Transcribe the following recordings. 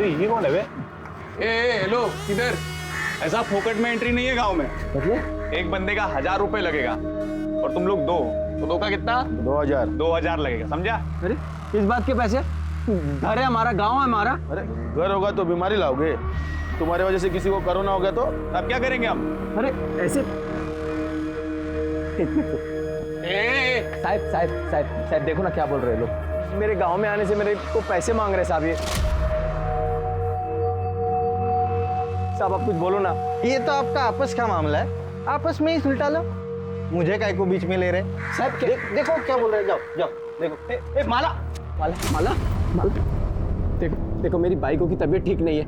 अरे ये कौन है बे? हेलो किधर? ऐसा फोकट में एंट्री नहीं है गांव में। मतलब एक बंदे का 1000 रुपए लगेगा और तुम लोग दो, तो दो का कितना? 2000। 2000 लगेगा, समझा? अरे इस बात के पैसे? घर है हमारा, गांव है हमारा। अरे घर होगा तो बीमारी लाओगे, तुम्हारे वजह से किसी को कोरोना हो गया तो? अब क्या करेंगे हम? अरे ऐसे ए, साहब देखो ना क्या बोल रहे हैं लोग। मेरे गांव में आने से मेरे को पैसे मांग रहे साहब। ये साहब आप कुछ बोलो ना। ये तो आपका आपस का मामला है, आपस में ही सुलटा लो, मुझे काय को बीच में ले रहे। साहब देखो क्या बोल रहे, जाओ जाओ देखो। ए माला माला माला माला देखो मेरी बाइकों की तबीयत ठीक नहीं है,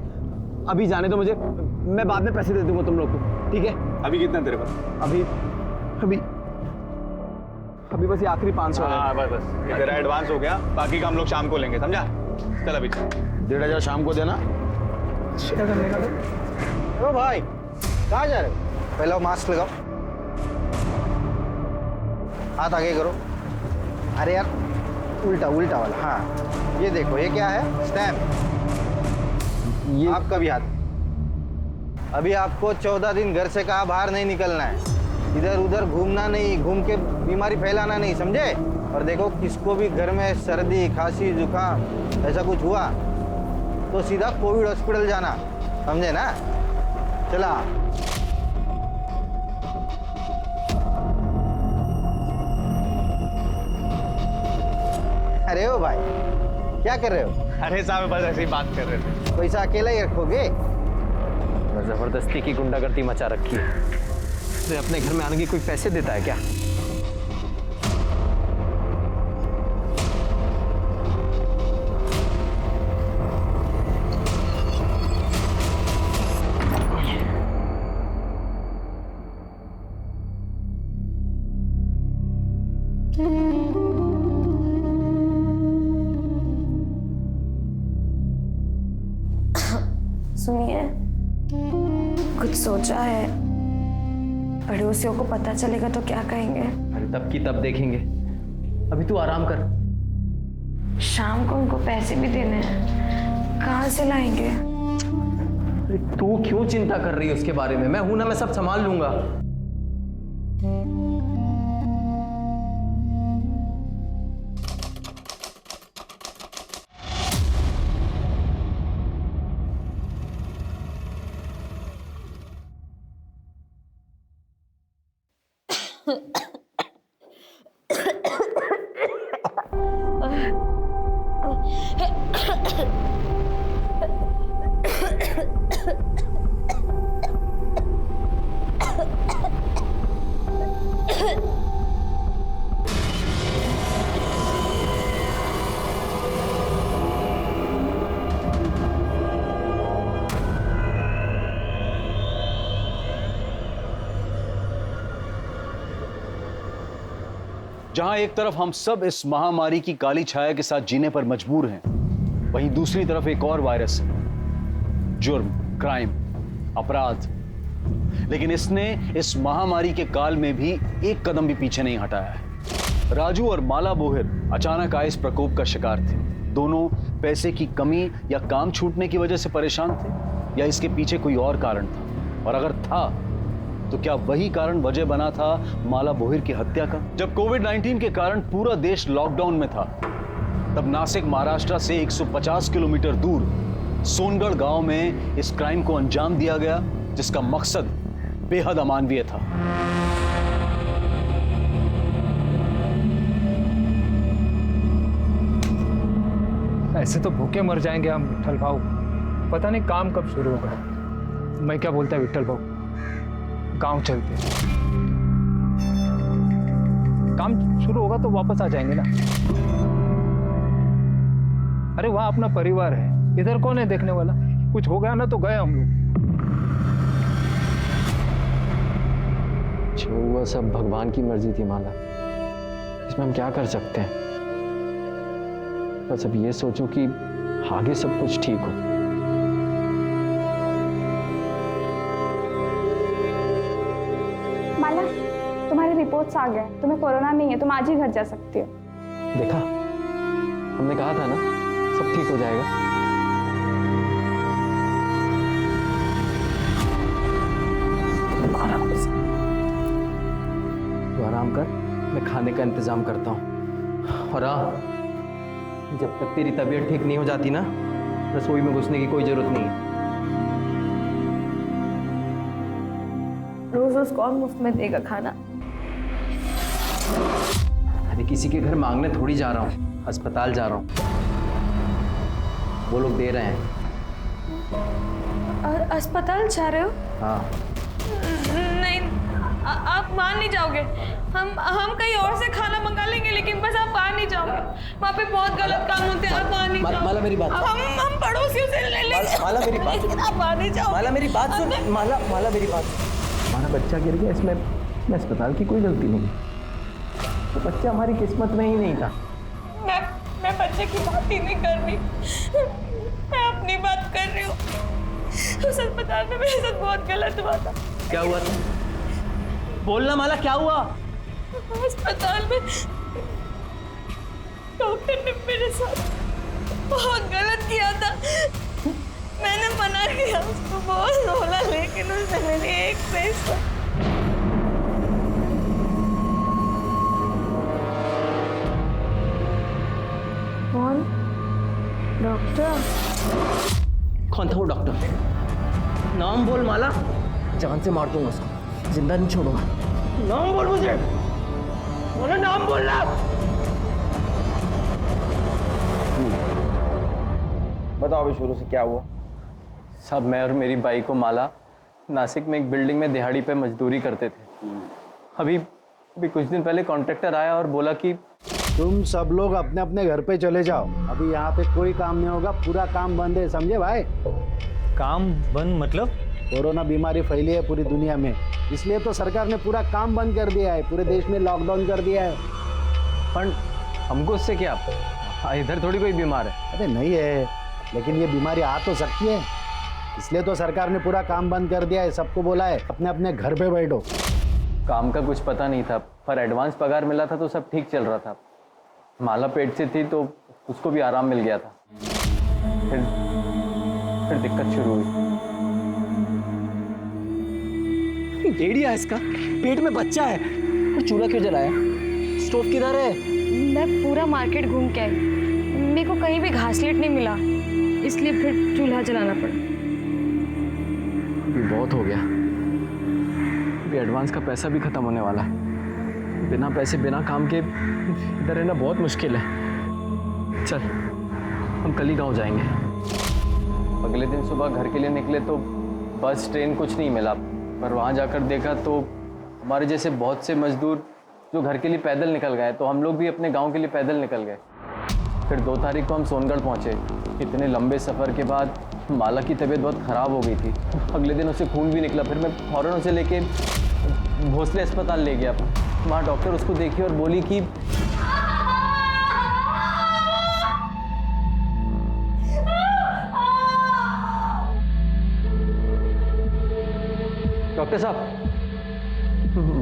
अभी जाने दो मुझे, मैं बाद में पैसे दे दूंगा तुम लोग को, ठीक है? अभी कितना तेरे पास? अभी अभी अभी बस ये आखिरी 500 है। हाँ बस ये तेरा एडवांस हो गया, बाकी का हम लोग शाम को लेंगे, समझा? चल अभी 1500 शाम को देना। ओ भाई कहाँ जा रहे हो? पहले मास्क लगाओ, हाथ आगे करो। अरे यार उल्टा उल्टा वाला। हाँ ये देखो, ये क्या है? स्टैम्प। ये आपका भी हाथ। अभी आपको 14 दिन घर से कहा बाहर नहीं निकलना है, इधर उधर घूमना नहीं, घूम के बीमारी फैलाना नहीं, समझे? और देखो किसको भी घर में सर्दी खांसी जुकाम ऐसा कुछ हुआ तो सीधा कोविड हॉस्पिटल जाना, समझे ना? चला। अरे ओ भाई क्या कर रहे हो? अरे साहब बस ऐसे ही बात कर रहे थे। पैसा अकेला ही रखोगे? जबरदस्ती की गुंडागर्दी मचा रखी है। तो अपने घर में आने की कोई पैसे देता है क्या? सुनिए, कुछ सोचा है? पड़ोसियों को पता चलेगा तो क्या कहेंगे? अरे तब की तब देखेंगे, अभी तू आराम कर। शाम को उनको पैसे भी देने हैं, कहाँ से लाएंगे? अरे तू क्यों चिंता कर रही है उसके बारे में? मैं हूं ना, मैं सब संभाल लूंगा। जहां एक तरफ हम सब इस महामारी की काली छाया के साथ जीने पर मजबूर हैं, वहीं दूसरी तरफ एक और वायरस है, जुर्म, क्राइम, अपराध। लेकिन इसने इस महामारी के काल में भी एक कदम भी पीछे नहीं हटाया है। राजू और माला बोहिर अचानक आए इस प्रकोप का शिकार थे। दोनों पैसे की कमी या काम छूटने की वजह से परेशान थे, या इसके पीछे कोई और कारण था? और अगर था तो क्या वही कारण वजह बना था माला बोहिर की हत्या का? जब कोविड-19 के कारण पूरा देश लॉकडाउन में था, तब नासिक महाराष्ट्र से 150 किलोमीटर दूर सोनगढ़ गांव में इस क्राइम को अंजाम दिया गया, जिसका मकसद बेहद अमानवीय था। ऐसे तो भूखे मर जाएंगे हम विट्ठल भाऊ, पता नहीं काम कब शुरू होगा। मैं क्या बोलता है विट्ठल भाऊ, गांव चलते हैं, काम शुरू होगा तो वापस आ जाएंगे ना। अरे वहां अपना परिवार है, इधर कौन है देखने वाला? कुछ हो गया ना तो गए हम लोग। जो हुआ सब भगवान की मर्जी थी माला, इसमें हम क्या कर सकते हैं? बस अब ये सोचो कि आगे सब कुछ ठीक हो। माला, तुम्हारी रिपोर्ट्स आ गए, तुम्हें कोरोना नहीं है, तुम आज ही घर जा सकती हो। देखा, हमने कहा था ना सब ठीक हो जाएगा। आराम कर, मैं खाने का इंतजाम करता हूँ। और हाँ, जब तक तेरी तबीयत ठीक नहीं हो जाती ना, रसोई में घुसने की कोई जरूरत नहीं है। रोज रोज कौन मुफ्त में देगा खाना? अरे किसी के घर मांगने थोड़ी जा रहा हूँ, अस्पताल जा रहा हूँ, वो लोग दे रहे हैं। अस्पताल जा रहे हो? हाँ। नहीं, आप वहाँ नहीं जाओगे। हम कहीं और से खाना मंगा लेंगे, लेकिन बस आप वहाँ नहीं जाओगे। वहाँ पे बहुत गलत काम होते हैं, आप वहाँ नहीं जाओगे। माला मेरी बात। हम पड़ोसियों से ले लेंगे। माला मेरी बात। लेकिन आप वहाँ नहीं जाओगे। माला मेरी बात सुन। माला मेरी बात। हमारा बच्चा गिर गया, इसमें अस्पताल की कोई गलती नहीं। तो बच्चा हमारी किस्मत में ही नहीं था। मैं बच्चे की बात ही नहीं कर रही, मैं अपनी बात कर रही हूँ। उस अस्पताल में मेरे साथ बहुत गलत हुआ था। क्या हुआ था? बोलना माला, क्या हुआ? अस्पताल में डॉक्टर ने मेरे साथ बहुत गलत किया था। मैंने मना किया उसको बहुत बोला, लेकिन उसने मेरी एक पैसा। कौन? डॉक्टर? कौन था वो डॉक्टर? नाम बोल माला, जान से मार दूंगा उसको, जिंदा नहीं छोड़ूंगा। नाम बोल मुझे, बोलो नाम बोलना। बताओ अभी शुरू से क्या हुआ? सब मैं और मेरी बाई को माला नासिक में एक बिल्डिंग में दिहाड़ी पे मजदूरी करते थे। अभी कुछ दिन पहले कॉन्ट्रैक्टर आया और बोला कि तुम सब लोग अपने अपने घर पे चले जाओ, अभी यहाँ पे कोई काम नहीं होगा, पूरा काम बंद है, समझे भाई? काम बंद मतलब? कोरोना बीमारी फैली है पूरी दुनिया में, इसलिए तो सरकार ने पूरा काम बंद कर दिया है, पूरे देश में लॉकडाउन कर दिया है। पर हमको उससे क्या, इधर थोड़ी कोई बीमार है। अरे नहीं है, लेकिन ये बीमारी आ तो सकती है, इसलिए तो सरकार ने पूरा काम बंद कर दिया है। सबको बोला है अपने अपने घर पे बैठो। काम का कुछ पता नहीं था, पर एडवांस पगार मिला था तो सब ठीक चल रहा था। माला पेट से थी तो उसको भी आराम मिल गया था। फिर दिक्कत शुरू हुई। डेढ़िया है इसका, पेट में बच्चा है, और चूल्हा क्यों जलाया? स्टोव किधर है? मैं पूरा मार्केट घूम के आई, मेरे को कहीं भी घासलेट नहीं मिला, इसलिए फिर चूल्हा जलाना पड़ा। अभी बहुत हो गया, अभी एडवांस का पैसा भी खत्म होने वाला है। बिना पैसे बिना काम के इधर रहना बहुत मुश्किल है। चल हम कल ही गाँव जाएंगे। अगले दिन सुबह घर के लिए निकले तो बस ट्रेन कुछ नहीं मिला, पर वहाँ जाकर देखा तो हमारे जैसे बहुत से मजदूर जो घर के लिए पैदल निकल गए, तो हम लोग भी अपने गांव के लिए पैदल निकल गए। फिर 2 तारीख को हम सोनगढ़ पहुँचे। इतने लंबे सफ़र के बाद माला की तबीयत बहुत ख़राब हो गई थी, अगले दिन उसे खून भी निकला। फिर मैं फ़ौरन उसे लेके भोसले अस्पताल ले गया। वहाँ डॉक्टर उसको देखी और बोली कि डॉक्टर साहब,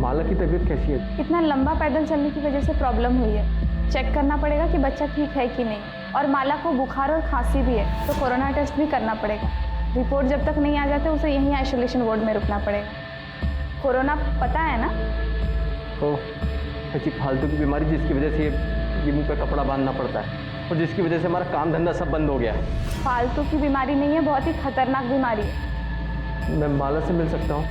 माला की तबीयत कैसी है? इतना लंबा पैदल चलने की वजह से प्रॉब्लम हुई है। चेक करना पड़ेगा कि बच्चा ठीक है कि नहीं, और माला को बुखार और खांसी भी है, तो कोरोना टेस्ट भी करना पड़ेगा। रिपोर्ट जब तक नहीं आ जाते उसे यहीं आइसोलेशन वार्ड में रुकना पड़ेगा। कोरोना पता है ना? तो ऐसी फालतू की बीमारी जिसकी वजह से ये मुंह पे कपड़ा बांधना पड़ता है, और जिसकी वजह से हमारा काम धंधा सब बंद हो गया है। फालतू की बीमारी नहीं है, बहुत ही खतरनाक बीमारी है। मैं माला से मिल सकता हूँ?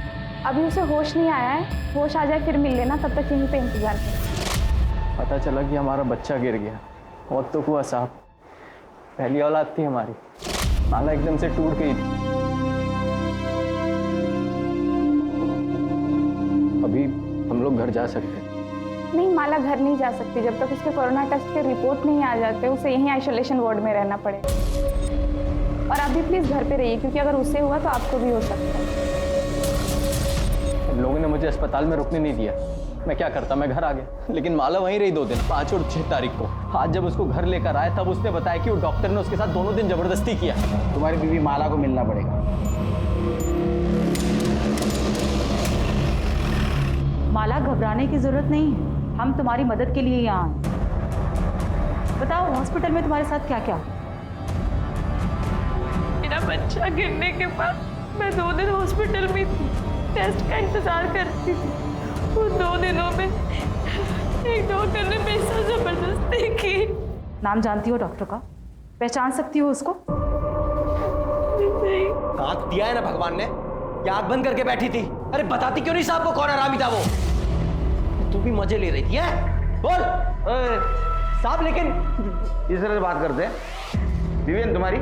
अभी उसे होश नहीं आया है, होश आ जाए फिर मिल लेना, तब तक यहीं पे इंतजार करें। पता चला कि हमारा बच्चा गिर गया। बहुत तो हुआ साहब, पहली औलाद थी हमारी, माला एकदम से टूट गई थी। अभी हम लोग घर जा सकते हैं? नहीं, माला घर नहीं जा सकती जब तक उसके कोरोना टेस्ट के रिपोर्ट नहीं आ जाते। उसे यहीं आइसोलेशन वार्ड में रहना पड़ेगा। और आप भी प्लीज़ घर पे रहिए, क्योंकि अगर उससे हुआ तो आपको भी हो सकता है। लोगों ने मुझे अस्पताल में रुकने नहीं दिया, मैं क्या करता, मैं घर आ गया। लेकिन माला वहीं रही 2 दिन, 5 और 6 तारीख को। आज जब उसको घर लेकर आए तब उसने बताया कि वो डॉक्टर ने उसके साथ दोनों दिन जबरदस्ती किया। तुम्हारी बीवी माला को मिलना पड़ेगा। माला, घबराने की जरूरत नहीं है, हम तुम्हारी मदद के लिए यहाँ आए। बताओ हॉस्पिटल में तुम्हारे साथ क्या क्या? मेरा बच्चा गिरने के बाद मैं 2 दिन हॉस्पिटल में थी, टेस्ट का इंतजार करती थी। उन 2 दिनों में एक डॉक्टर ने मेरे साथ जबरदस्ती की। नाम जानती हो डॉक्टर का? पहचान सकती हो उसको? नहीं। आंख दिया है ना भगवान ने, या आंख बंद करके बैठी थी? अरे बताती क्यों नहीं साहब को कौन हरामी था वो? तू भी मजे ले रही थी हैं? बोल साहब। लेकिन इस तरह से बात करते हैं विवेन तुम्हारी?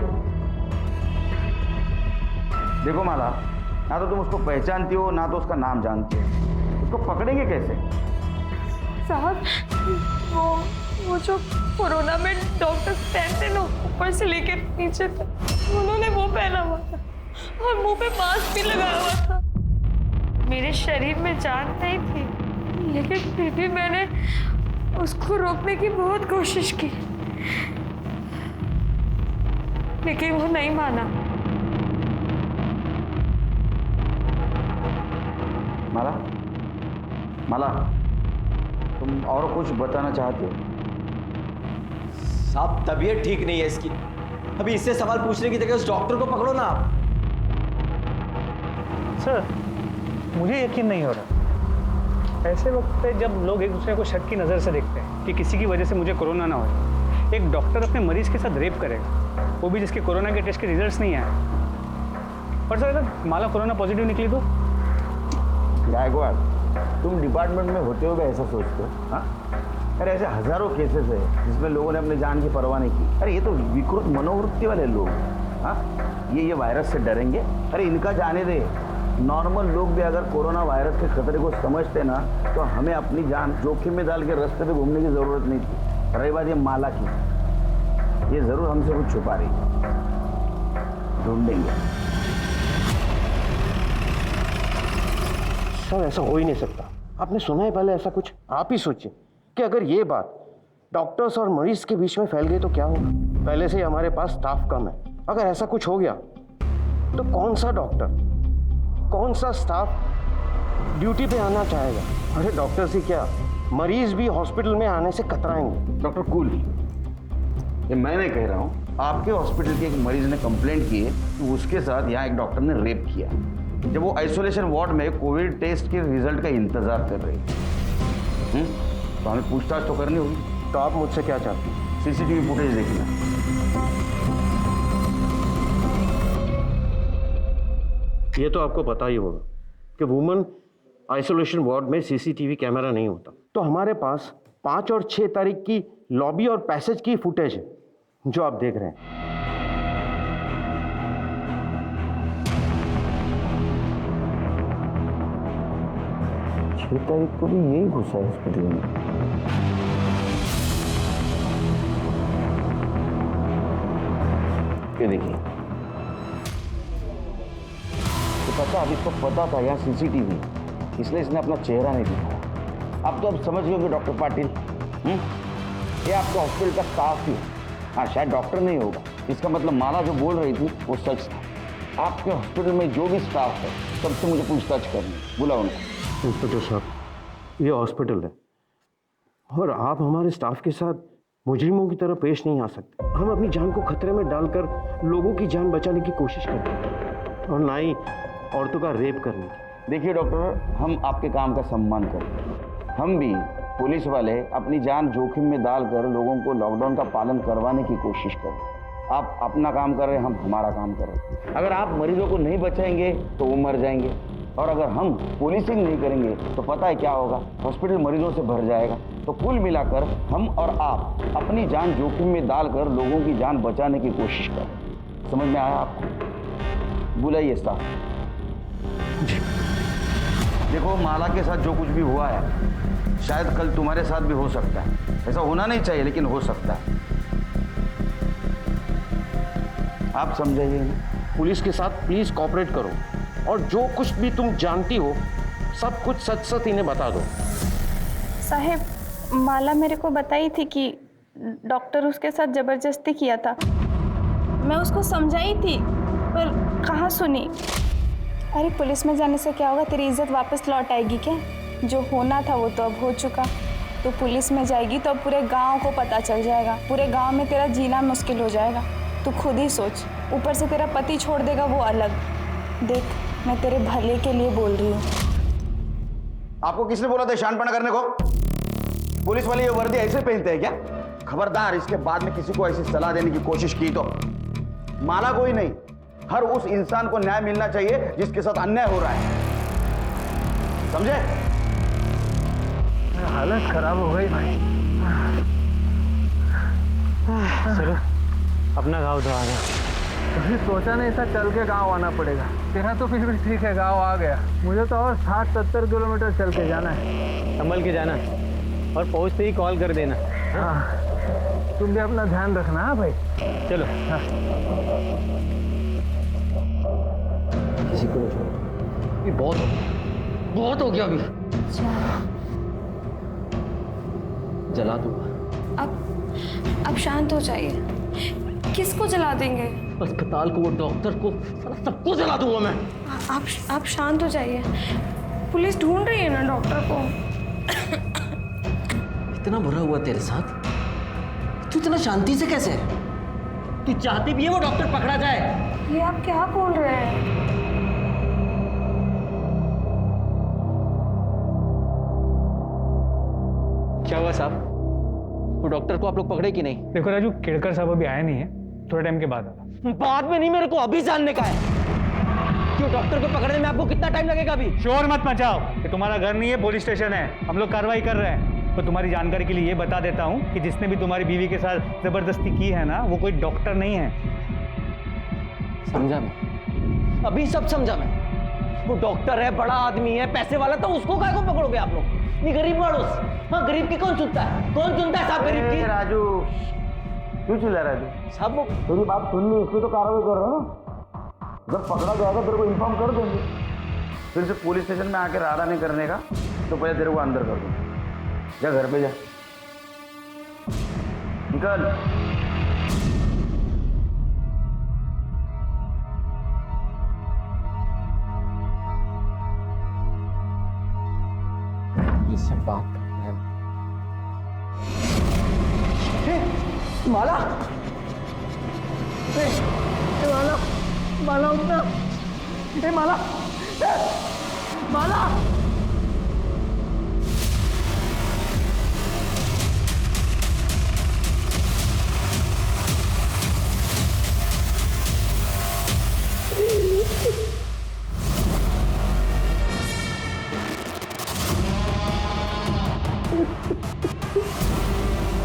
देखो माला, ना तो तुम उसको पहचानती हो ना तो उसका नाम जानती हो, उसको पकड़ेंगे कैसे? साहब वो जो कोरोना में डॉक्टर पहनते ना ऊपर से लेके नीचे तक, उन्होंने वो पहना हुआ था और मुंह पे मास्क भी लगाया हुआ था। मेरे शरीर में जान नहीं थी, लेकिन फिर भी मैंने उसको रोकने की बहुत कोशिश की, लेकिन वो नहीं माना। माला, माला, तुम और कुछ बताना चाहते हो? साहब तबीयत ठीक नहीं है इसकी, अभी इससे सवाल पूछने की जगह उस डॉक्टर को पकड़ो ना आप। सर मुझे यकीन नहीं हो रहा। ऐसे वक्त पे जब लोग एक दूसरे को शक की नज़र से देखते हैं कि किसी की वजह से मुझे कोरोना ना हो, एक डॉक्टर अपने मरीज के साथ रेप करेगा, वो भी जिसके कोरोना के टेस्ट के रिजल्ट्स नहीं आए। और सर अगर माला कोरोना पॉजिटिव निकली तो? गायकवाड़, तुम डिपार्टमेंट में होते हुए ऐसा सोचते हो? हाँ, अरे ऐसे हजारों केसेस है जिसमें लोगों ने अपने जान की परवाह नहीं की। अरे ये तो विकृत मनोवृत्ति वाले लोग। हाँ, ये वायरस से डरेंगे? अरे इनका जाने दे। नॉर्मल लोग भी अगर कोरोना वायरस के खतरे को समझते ना, तो हमें अपनी जान जोखिम में डाल के रास्ते पे घूमने की जरूरत नहीं थी। रही बात ये माला की, ये जरूर हमसे कुछ छुपा रही है, ढूंढेंगे। सर ऐसा हो ही नहीं सकता। आपने सुना है पहले ऐसा कुछ? आप ही सोचिए कि अगर ये बात डॉक्टर्स और मरीज के बीच में फैल गई तो क्या होगा? पहले से ही हमारे पास स्टाफ कम है, अगर ऐसा कुछ हो गया तो कौन सा डॉक्टर, कौन सा स्टाफ ड्यूटी पे आना चाहेगा? अरे डॉक्टर्स ही क्या, मरीज भी हॉस्पिटल में आने से कतराएंगे। डॉक्टर कूल, ये मैं नहीं कह रहा हूँ, आपके हॉस्पिटल के एक मरीज ने कंप्लेंट की है कि उसके साथ यहाँ एक डॉक्टर ने रेप किया जब वो आइसोलेशन वार्ड में कोविड टेस्ट के रिजल्ट का इंतजार कर रही है। तो हमें पूछताछ तो करनी होगी। तो आप मुझसे क्या चाहते हैं? सीसीटीवी फुटेज देखना। ये तो आपको पता ही होगा कि वुमेन आइसोलेशन वार्ड में सीसीटीवी कैमरा नहीं होता। तो हमारे पास 5 और 6 तारीख की लॉबी और पैसेज की फुटेज है जो आप देख रहे हैं। 6 तारीख को भी यही घुसा है हॉस्पिटल में। ये देखिए, तो पता, अब इसको पता था यहाँ सीसीटीवी, इसलिए इसने अपना चेहरा नहीं दिखाया। अब तो आप समझ गए कि डॉक्टर पाटिल ये आपका हॉस्पिटल का स्टाफ ही है। हाँ, शायद डॉक्टर नहीं होगा, इसका मतलब माला जो बोल रही थी वो सच था। आपके हॉस्पिटल में जो भी स्टाफ है सबसे मुझे पूछताछ करनी, बुलाओ उनको। इंस्पेक्टर साहब, ये हॉस्पिटल है और आप हमारे स्टाफ के साथ मुजरिमों की तरह पेश नहीं आ सकते। हम अपनी जान को खतरे में डालकर लोगों की जान बचाने की कोशिश करते हैं और ना ही औरतों का रेप करने की। देखिए डॉक्टर, हम आपके काम का सम्मान करते हैं। हम भी पुलिस वाले अपनी जान जोखिम में डालकर लोगों को लॉकडाउन का पालन करवाने की कोशिश करें। आप अपना काम कर रहे हैं, हम हमारा काम कर रहे हैं। अगर आप मरीजों को नहीं बचाएंगे तो वो मर जाएंगे, और अगर हम पुलिसिंग नहीं करेंगे तो पता है क्या होगा, हॉस्पिटल मरीजों से भर जाएगा। तो कुल मिलाकर हम और आप अपनी जान जोखिम में डालकर लोगों की जान बचाने की कोशिश करें। समझ में आया आपको? बुलाइए स्टाफ। देखो, माला के साथ जो कुछ भी हुआ है शायद कल तुम्हारे साथ भी हो सकता है। ऐसा होना नहीं चाहिए लेकिन हो सकता है। आप समझाइए ना। पुलिस के साथ प्लीज कोऑपरेट करो और जो कुछ भी तुम जानती हो सब कुछ सच सच इन्हें बता दो। साहब, माला मेरे को बताई थी कि डॉक्टर उसके साथ ज़बरदस्ती किया था। मैं उसको समझाई थी पर कहाँ सुनी। अरे पुलिस में जाने से क्या होगा, तेरी इज्जत वापस लौट आएगी क्या? जो होना था वो तो अब हो चुका। तो पुलिस में जाएगी तो अब पूरे गांव को पता चल जाएगा, पूरे गांव में तेरा जीना मुश्किल हो जाएगा। तू खुद ही सोच, ऊपर से तेरा पति छोड़ देगा वो अलग। देख, मैं तेरे भले के लिए बोल रही हूँ। आपको किसने बोला था शानपना करने को? पुलिस वाले ये वर्दी ऐसे पहनते हैं क्या? खबरदार, इसके बाद में किसी को ऐसी सलाह देने की कोशिश की तो माला को ही नहीं, हर उस इंसान को न्याय मिलना चाहिए जिसके साथ अन्याय हो रहा है, समझे? हालत खराब हो गई भाई। चलो अपना गांव तो आ गया। कभी सोचा नहीं था चल के गांव आना पड़ेगा। तेरा तो फिर भी ठीक है, गांव आ गया। मुझे तो और 60-70 किलोमीटर चल के जाना है। संभल के जाना और पहुंचते ही कॉल कर देना। हाँ, तुम भी अपना ध्यान रखना। हाँ भाई, चलो। हाँ। किसी को नहीं छोड़ो, ये बहुत हो गया अभी। जला दूंगा। अब शांत हो जाइए। किसको जला देंगे? अस्पताल को, वो डॉक्टर को, सबको जला दूंगा मैं। आप शांत हो जाइए। पुलिस ढूंढ रही है ना डॉक्टर को। इतना बुरा हुआ तेरे साथ, तू इतना शांति से कैसे है? तू चाहती भी है वो डॉक्टर पकड़ा जाए? ये आप क्या बोल रहे हैं? क्या हुआ साहब? वो डॉक्टर को आप लोग पकड़े कि नहीं? देखो राजू, केड़कर साहब अभी आए नहीं है, थोड़े टाइम के बाद आना। बाद में नहीं, मेरे को अभी जानने का है कि वो डॉक्टर को पकड़ने में आपको कितना टाइम लगेगा। अभी शोर मत मचाओ, ये तुम्हारा घर नहीं है, पुलिस स्टेशन है। हम लोग कार्रवाई कर रहे हैं। तो तुम्हारी जानकारी के लिए ये बता देता हूँ कि जिसने भी तुम्हारी बीवी के साथ जबरदस्ती की है ना, वो कोई डॉक्टर नहीं है। समझा मैं, अभी सब समझा मैं। वो डॉक्टर है, बड़ा आदमी है, पैसे वाला, तो उसको काय को पकड़ोगे आप लोग? ये गरीब मानुस। हाँ, गरीब की कौन सुनता है? कौन सुनता है साहब गरीब की? राजू, क्यों चिल्ला रहा है तू? साहब वो तेरी बात सुन ली, इसलिए तो कार्रवाई कर रहा हूँ। जब पकड़ा जाएगा तेरे को इन्फॉर्म कर देंगे। फिर से पुलिस स्टेशन में आके राड़ा नहीं करने का, तो पहले तेरे को अंदर कर दूँ। जा घर पे जा, निकल। इससे बात करना है। माला, माला, माला उठना, माला, माला।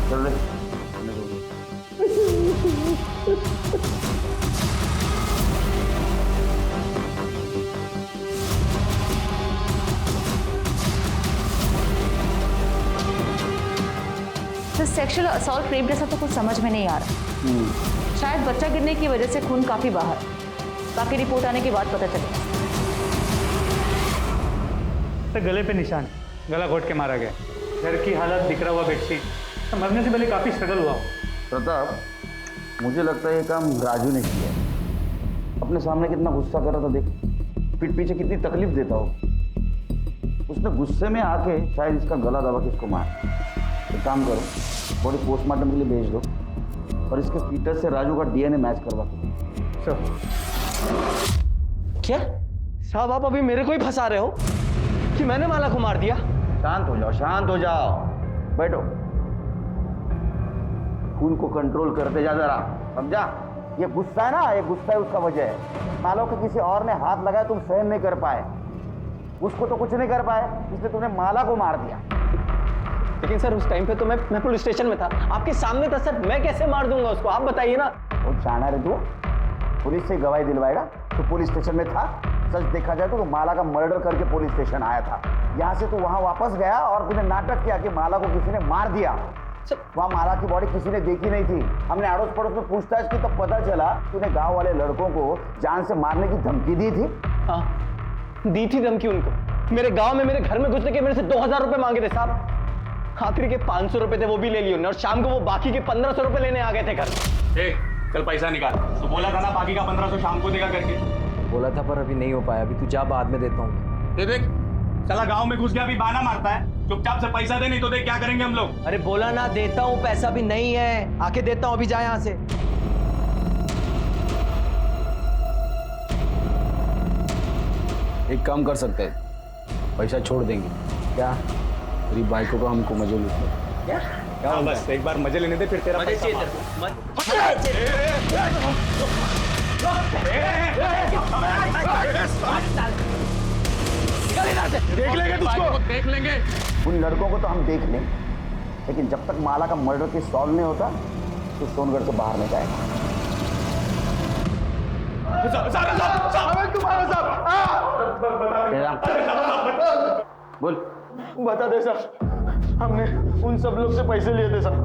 चल ले। तो सेक्सुअल असॉल्ट रेप जैसा तो कुछ समझ में नहीं आ रहा। शायद बच्चा गिरने की वजह से खून काफी बाहर, बाकी रिपोर्ट आने के बाद पता चलेगा। तो गले पे निशान, गला घोट के मारा गया। घर की हालत, बिखरा हुआ बेडशीट, तो मरने से पहले काफी स्ट्रगल हुआ। प्रताप, मुझे लगता है ये काम राजू ने किया। अपने सामने कितना गुस्सा कर रहा था देख, पीठ पीछे कितनी तकलीफ देता हो। उसने गुस्से में आके शायद इसका गला दबा के इसको मार। एक काम करो, बॉडी पोस्टमार्टम के लिए भेज दो और इसके फीटस से राजू का डीएनए मैच करवा दो। क्या साहब, आप अभी मेरे को ही फंसा रहे हो कि मैंने माला को मार दिया? शांत हो जाओ, शांत हो जाओ, बैठो। खून को कंट्रोल करते जा जरा, समझा? ये गुस्सा है ना, ये गुस्सा है उसका वजह है। मालो कि किसी और ने हाथ लगाया, तुम सहन नहीं कर पाए, उसको तो कुछ नहीं कर पाए, इसलिए तुमने माला को मार दिया। लेकिन सर उस टाइम पे तो मैं पुलिस स्टेशन में था, आपके सामने था सर, मैं कैसे मार दूंगा उसको? आप बताइए ना। वो चाहना रे तू पुलिस से गवाही दिलवाएगा? तो पुलिस स्टेशन में था। सच देखा जाए तो माला का मर्डर करके पुलिस स्टेशन आया था। यहाँ से तू वहाँ वापस गया और तूने नाटक किया कि माला को किसी ने मार दिया। वहाँ माला की बॉडी किसी ने देखी नहीं थी। हमने अड़ोस पड़ोस में पूछताछ की, तब पता चला तूने गांव वाले लड़कों को जान से मारने की धमकी दी थी। हाँ, दी थी धमकी उनको। मेरे गांव में मेरे घर में घुसने के मेरे से 2000 रुपए मांगे थे साहब। आखिरी के 500 रुपए थे, वो भी ले लिए उन्होंने, और शाम को वो बाकी के 1500 रुपए लेने आ गए थे घर। चल पैसा निकाल। तो बोला था ना बाकी का 1500 शाम को देगा करके। बोला था पर अभी नहीं हो पाया। अभी तू जा, बाद में देता हूँ। देख साला गांव में घुस गया, अभी बहाना मारता है। चुपचाप से पैसा दे, नहीं तो देख क्या करेंगे हम लोग। अरे बोला ना देता हूँ, पैसा भी नहीं है, आके देता हूँ। अभी जा यहाँ से। एक काम कर सकते हैं, पैसा छोड़ देंगे। क्या? तेरी बाइकों का हमको मजे लूटना। हाँ, बस एक बार मजे लेने दे फिर तेरा मजे पैसा चाहिए मार। देख लेंगे तुझको। देख लेंगे। उन लड़कों को तो हम देख लें, लेकिन जब तक माला का मर्डर केस सॉल्व नहीं होता तो सोनगढ़ से बाहर नहीं जाएगा। बोल। बता दे साहब, हमने उन सब लोग से पैसे लिए थे साहब,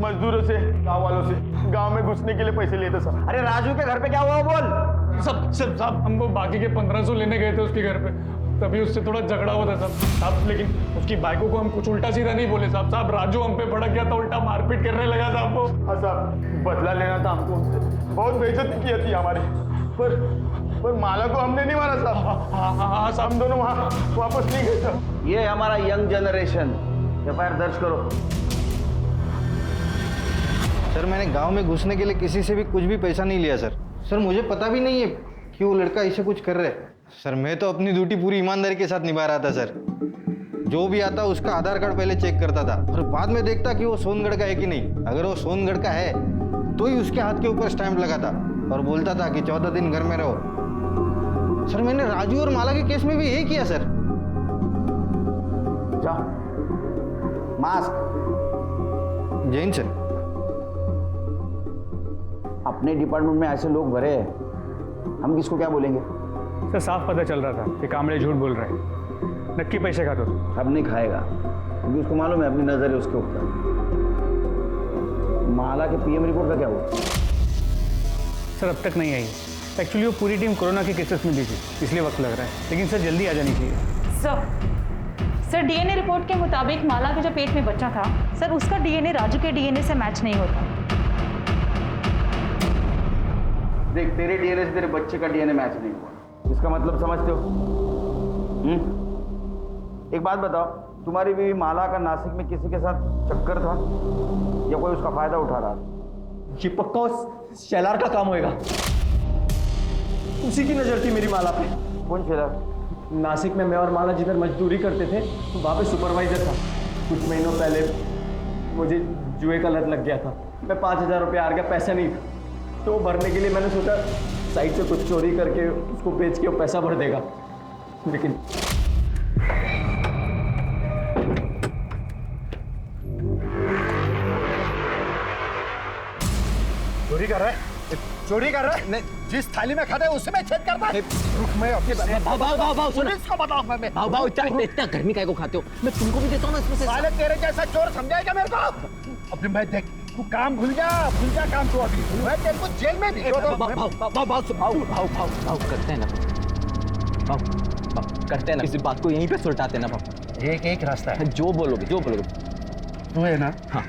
मजदूरों से, गांव वालों से, गांव में घुसने के लिए पैसे लिए थे साहब। अरे राजू के घर पे क्या हुआ बोल। साहब हम वो बाकी के 1500 लेने गए थे उसके घर पे, तभी उससे थोड़ा झगड़ा हुआ था साहब, लेकिन उसकी बाइकों को हम कुछ उल्टा सीधा नहीं बोले साहब, राजू हम पे भड़क गया था, उल्टा मारपीट करने लगा साहब वो। हाँ साहब, बदला लेना था हमको उनसे, बहुत बेइज्जती की थी हमारी, पर माला को हमने नहीं मारा साहब। हाँ साहब, हम दोनों वहाँ वापस नहीं गए साहब। ये हमारा यंग जनरेशन। एफआईआर दर्ज करो। सर मैंने गांव में घुसने के लिए किसी से भी कुछ भी पैसा नहीं लिया सर। सर मुझे पता भी नहीं है कि वो लड़का इसे कुछ कर रहा है। सर मैं तो अपनी ड्यूटी पूरी ईमानदारी के साथ निभा रहा था सर। जो भी आता उसका आधार कार्ड पहले चेक करता था और बाद में देखता कि वो सोनगढ़ का है कि नहीं। अगर वो सोनगढ़ का है तो ही उसके हाथ के ऊपर स्टैंप लगाता और बोलता था कि 14 दिन घर में रहो। सर मैंने राजू और माला के केस में भी यही किया सर। जा मास्क। जैन सर, अपने डिपार्टमेंट में ऐसे लोग भरे हैं, हम किसको क्या बोलेंगे। सर साफ पता चल रहा था कि कामड़े झूठ बोल रहे हैं, नक्की पैसे खाता तो। अब नहीं खाएगा क्योंकि उसको मालूम है अपनी नजर है उसके ऊपर। माला के पीएम रिपोर्ट का क्या हुआ? सर अब तक नहीं आई। एक्चुअली वो पूरी टीम कोरोना के केसेस में बिजी, इसलिए वक्त लग रहा है, लेकिन सर जल्दी आ जानी चाहिए। सर डीएनए रिपोर्ट के मुताबिक माला के जो पेट में बच्चा था सर, उसका डीएनए राजू के डीएनए से मैच नहीं होता। देख, तेरे डीएनए से तेरे बच्चे का डीएनए मैच नहीं हुआ, इसका मतलब समझते हो? एक बात बताओ, तुम्हारी बीवी माला का नासिक में किसी के साथ चक्कर था या कोई उसका फायदा उठा रहा था? ये पक्का उस शैलार का काम होएगा, उसी की नजर थी मेरी माला पे। कौन शेलार? नासिक में मैं और माला जिधर मजदूरी करते थे वहाँ पे सुपरवाइजर था। कुछ महीनों पहले मुझे जुए का लत लग गया था, मैं 5000 रुपये हार गया, पैसा नहीं था, तो वो भरने के लिए मैंने सोचा साइड से कुछ चोरी करके उसको बेच के वो पैसा भर देगा, लेकिन चोरी कर रहा है, चोरी कर रहा है। नहीं, जिस थाली में खाता है उससे मैं छेद करता है। रुक, मैं अपने भाव सुनो, इसको बताऊंगा मैं। भाव इतना गर्मी काहे को खाते हो, मैं तुमको भी देता हूँ ना इसमें से। साले तेरे जैसा चोर समझाएगा मेरे को? अपने मैं देख, तू काम भूल जा काम तू अभी। मैं तेरे को जेल में भिजवा दूं। भाव करते हैं ना, भाव करते हैं ना, इस बात को यहीं पे सुलटाते हैं ना भाव। एक रास्ता है, जो बोलोगे तू है ना? हाँ।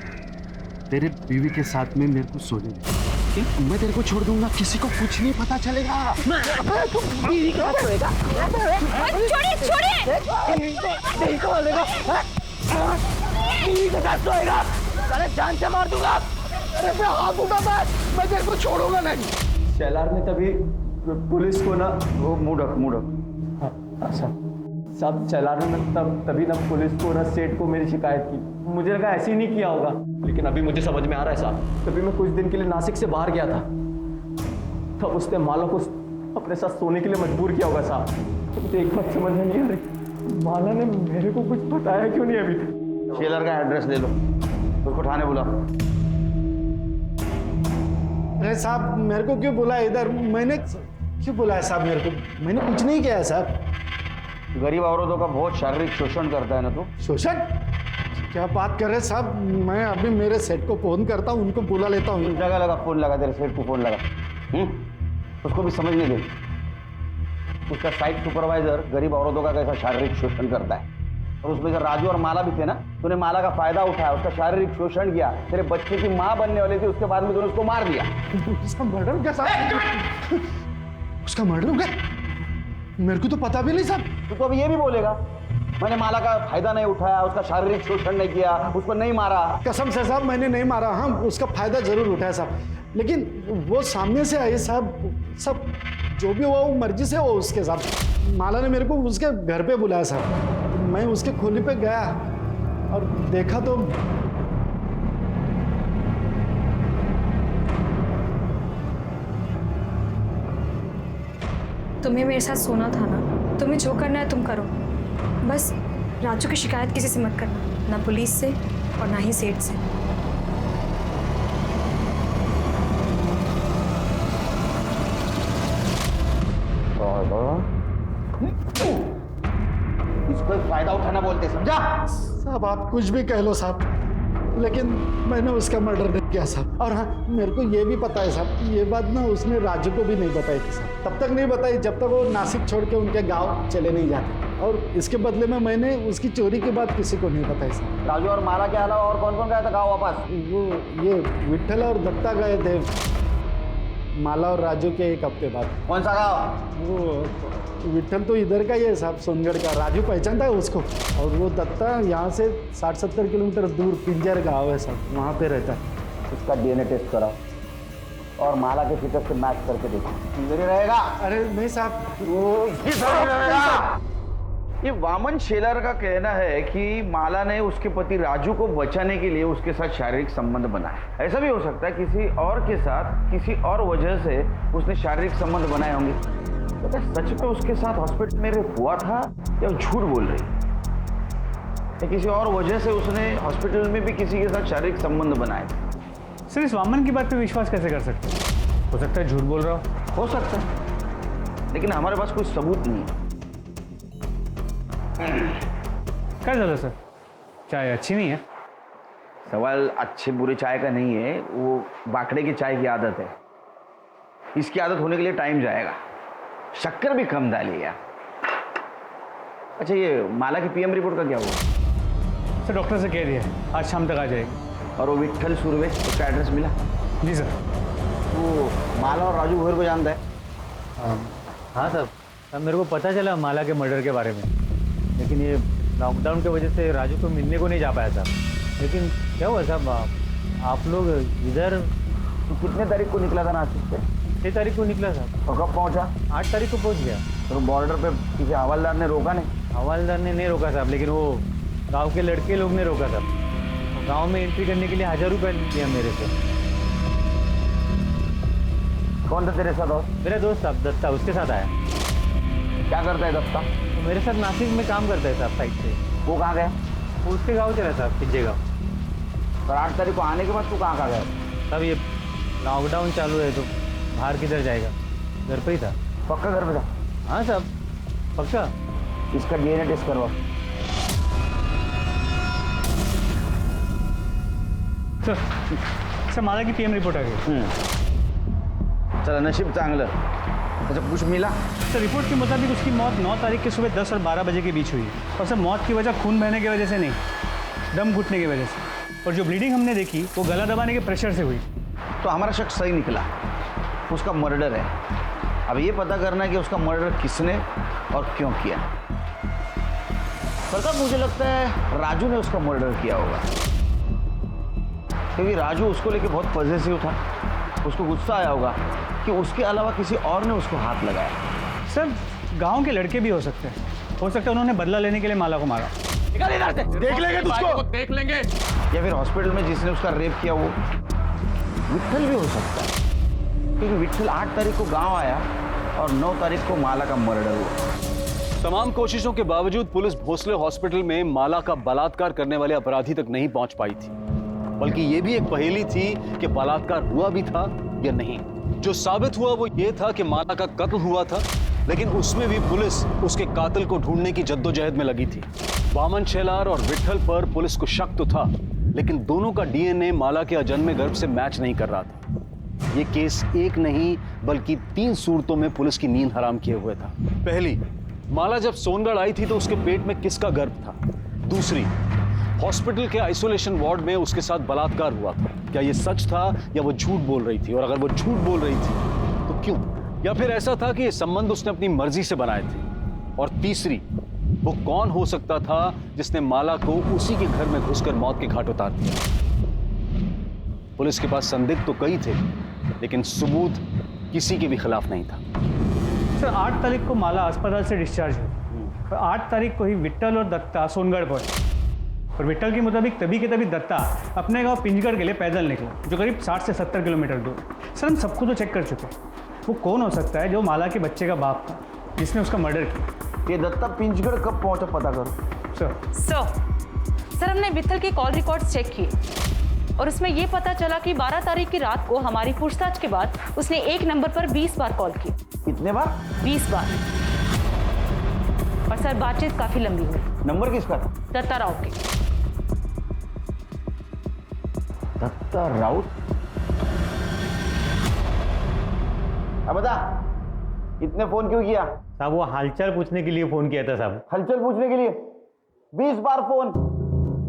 तेरे बीवी के साथ में मेरे को सोने दे। मैं तेरे को छोड़ दूंगा, किसी को कुछ नहीं पता चलेगा। बीवी के साथ सोएगा? छोड़िए बीवी को मारेगा? बीवी के साथ सोएगा? साले जान से मार दूंगा। अरे मैं हाथ उठा, मैं तेरे को छोड़ूंगा नहीं। शैलार ने तभी पुलिस को ना वो मूडक अच्छा साहब, शैलार ने तभी ना पुलिस को ना सेठ को मेरी शिकायत की। मुझे लगा ऐसे ही नहीं किया होगा, लेकिन अभी मुझे समझ में आ रहा है साहब, तभी मैं कुछ दिन के लिए नासिक से बाहर गया था, तब उसने माला को अपने साथ सोने के लिए मजबूर किया होगा साहब। मुझे एक बात समझ में नहीं आ रही, माला ने मेरे को कुछ बताया क्यों नहीं अभी तक? शेलर का एड्रेस ले लो, उसको थाने बुलाओ। अरे साहब, मेरे को क्यों बुलाया इधर? मैंने क्यों बुलाया साहब? मेरे को मैंने कुछ नहीं किया है साहब। गरीब औरतों का बहुत शारीरिक शोषण करता है ना तू। शोषण? क्या बात कर रहे साहब? मैं अभी मेरे सेट को फोन करता हूँ, उनको बुला लेता हूँ। जगह लगा फोन लगा, तेरे सेठ को फोन लगा। उसको भी समझने दे, उसका साइट सुपरवाइजर गरीब औरतों का कैसा शारीरिक शोषण करता है, और उसमें जो राजू और माला भी थे ना, तूने माला का फायदा उठाया, उसका शारीरिक शोषण किया, तेरे बच्चे की माँ बनने वाली थी, उसके बाद में तूने उसको मार दिया। उसका मर्डर क्या साहब? उसका मर्डर हो गया? मेरे को तो पता भी नहीं साहब। तू तो अभी ये भी बोलेगा मैंने माला का फायदा नहीं उठाया, उसका शारीरिक शोषण नहीं किया, उसको नहीं मारा। कसम से साहब मैंने नहीं मारा। हाँ, उसका फायदा जरूर उठाया साहब, लेकिन वो सामने से आई साहब, सब जो भी हुआ वो मर्जी से हो उसके साहब। माला ने मेरे को उसके घर पे बुलाया साहब, मैं उसके खोली पे गया, और देखा तो तुम्हें मेरे साथ सोना था ना, तुम्हें जो करना है तुम करो, बस राजू की शिकायत किसी से मत करना, ना पुलिस से और ना ही सेठ से। इसको फायदा उठाना बोलते, समझा? साहब आप कुछ भी कह लो साहब, लेकिन मैंने उसका मर्डर नहीं किया साहब। और हाँ, मेरे को ये भी पता है साहब कि ये बात ना उसने राजू को भी नहीं बताई थी साहब। तब तक नहीं बताई जब तक वो नासिक छोड़ के उनके गांव चले नहीं जाते। और इसके बदले में मैंने उसकी चोरी की बात किसी को नहीं बताई साहब। राजू और माला के अलावा और कौन कौन गया था गाँव वापस? वो ये विट्ठल और दत्ता गए थे माला और राजू के एक हफ्ते बाद। कौन सा गाँव? वो विट्ठल तो इधर का ही है साहब, सोनगढ़ का। राजू पहचानता है उसको। और वो दत्ता यहाँ से 60-70 किलोमीटर दूर पिंजर गाँव है साहब, वहाँ पे रहता है। उसका डीएनए टेस्ट कराओ और माला के फिगर से मैच करके देखो, इधर ही रहेगा। अरे नहीं साहब, वो इधर ही रहेगा। ये वामन शेलर का कहना है कि माला ने उसके पति राजू को बचाने के लिए उसके साथ शारीरिक संबंध बनाए। ऐसा भी हो सकता है किसी और के साथ किसी और वजह से उसने शारीरिक संबंध बनाए होंगे। तो क्या सच में उसके साथ हॉस्पिटल में हुआ था या झूठ बोल रही? या किसी और वजह से उसने हॉस्पिटल में भी किसी के साथ शारीरिक संबंध बनाए? सर इस वामन की बात पे विश्वास कैसे कर सकते हैं? हो सकता है झूठ बोल रहा हो सकता है, लेकिन हमारे पास कोई सबूत नहीं है। क्या ज़्यादा सर, चाय अच्छी नहीं है? सवाल अच्छे बुरे चाय का नहीं है, वो बाकड़े की चाय की आदत है। इसकी आदत होने के लिए टाइम जाएगा। शक्कर भी कम डालिएगा। अच्छा, ये माला की पीएम रिपोर्ट का क्या हुआ? सर डॉक्टर से कह दिया है आज शाम तक आ जाएगी। और वो विट्ठल सुरवे, उसका एड्रेस मिला? जी सर। वो माला और राजू भोर को जानता है? हाँ सर, मेरे को पता चला माला के मर्डर के बारे में, लेकिन ये लॉकडाउन की वजह से राजू को मिलने को नहीं जा पाया साहब। लेकिन क्या हुआ साहब, आप लोग इधर? तो कितने तारीख को निकला था नासिक से? 6 तारीख को निकला साहब। और कब पहुंचा? 8 तारीख को पहुंच गया। तो बॉर्डर पे किसी हवलदार ने रोका नहीं? हवलदार ने नहीं रोका साहब, लेकिन वो गांव के लड़के लोग ने रोका साहब। गांव में एंट्री करने के लिए 1000 रुपये लिया मेरे से। कौन था तेरे साथ? और मेरा दोस्त साहब दत्ता, उसके साथ आया। क्या करता है दत्ता? तो मेरे साथ नासिक में काम करता है साहब, साइड से। वो कहाँ गया? वो उसके गाँव चला साहब, पिज्जे गाँव। और 8 तारीख को आने के बाद तू कहाँ गया? तब ये लॉकडाउन चालू है तो बाहर किधर जाएगा, घर पर ही था। पक्का घर पे था? हाँ साहब पक्का। इसका डीएनए टेस्ट करवा। सर माला की पीएम रिपोर्ट आ गई। चला, नशीब चांगलं। अच्छा, कुछ मिला? सर रिपोर्ट के मुताबिक उसकी मौत 9 तारीख के सुबह 10 और 12 बजे के बीच हुई है। और सर मौत की वजह खून बहने की वजह से नहीं, दम घुटने की वजह से। और जो ब्लीडिंग हमने देखी वो गला दबाने के प्रेशर से हुई। तो हमारा शक सही निकला, उसका मर्डर है। अब ये पता करना है कि उसका मर्डर किसने और क्यों किया। सरकार, मुझे लगता है राजू ने उसका मर्डर किया होगा, क्योंकि राजू उसको लेके बहुत पॉजिटिव था। उसको गुस्सा आया होगा कि उसके अलावा किसी और ने उसको हाथ लगाया। सर गांव के लड़के भी हो सकते हैं, हो सकता है उन्होंने बदला लेने के लिए माला को मारा। देख लेंगे तुझको, देख लेंगे। या फिर हॉस्पिटल में जिसने उसका रेप किया वो विट्ठल भी हो सकता है, क्योंकि विट्ठल 8 तारीख को गांव आया और 9 तारीख को माला का मर्डर हुआ। तमाम कोशिशों के बावजूद पुलिस भोसले हॉस्पिटल में माला का बलात्कार करने वाले अपराधी तक नहीं पहुंच पाई थी, बल्कि यह भी एक पहेली थी कि बलात्कार हुआ भी था या नहीं। जो साबित हुआ वो ये था कि माला का कत्ल हुआ था, लेकिन उसमें भी पुलिस उसके कातिल को ढूंढने की जद्दोजहद में लगी थी। वामन शेलार और विट्ठल पर पुलिस को शक तो था, लेकिन दोनों का डीएनए माला के अजन्मे गर्भ से मैच नहीं कर रहा था। ये केस एक नहीं बल्कि 3 सूरतों में पुलिस की नींद हराम किए हुए था। पहली, माला जब सोनगढ़ आई थी तो उसके पेट में किसका गर्भ था? दूसरी, हॉस्पिटल के आइसोलेशन वार्ड में उसके साथ बलात्कार हुआ था, क्या ये सच था या वो झूठ बोल रही थी? और अगर वो झूठ बोल रही थी तो क्यों? या फिर ऐसा था कि ये संबंध उसने अपनी मर्जी से बनाए थे? और तीसरी, वो कौन हो सकता था जिसने माला को उसी के घर में घुसकर मौत के घाट उतार दिया? पुलिस के पास संदिग्ध तो कई थे, लेकिन सबूत किसी के भी खिलाफ नहीं था। सर 8 तारीख को माला अस्पताल से डिस्चार्ज हुई और 8 तारीख को ही विट्ठल और दत्ता सोनगढ़ पहुंचे। और विट्ठल के मुताबिक तभी के तभी दत्ता अपने गांव पिंजगढ़ के लिए पैदल निकला, जो करीब 60 से 70 किलोमीटर दूर। सर हम सबको तो चेक कर चुके, वो कौन हो सकता है जो माला के बच्चे का बाप था जिसने उसका मर्डर किया? ये दत्ता पिंजगढ़ कब पहुंचा पता करो। सर हमने विट्ठल के कॉल रिकॉर्ड्स चेक किए और उसमें यह पता चला कि 12 तारीख की रात को हमारी पूछताछ के बाद उसने एक नंबर पर 20 बार कॉल की। कितने बार? 20 बार। और सर बातचीत काफी लंबी हुई। नंबर किसका था? दत्ता राव के। दत्ता राउत? अब बता, इतने फोन क्यों किया? साहब वो हालचाल पूछने के लिए फोन किया था साहब। हलचल पूछने के लिए 20 बार फोन?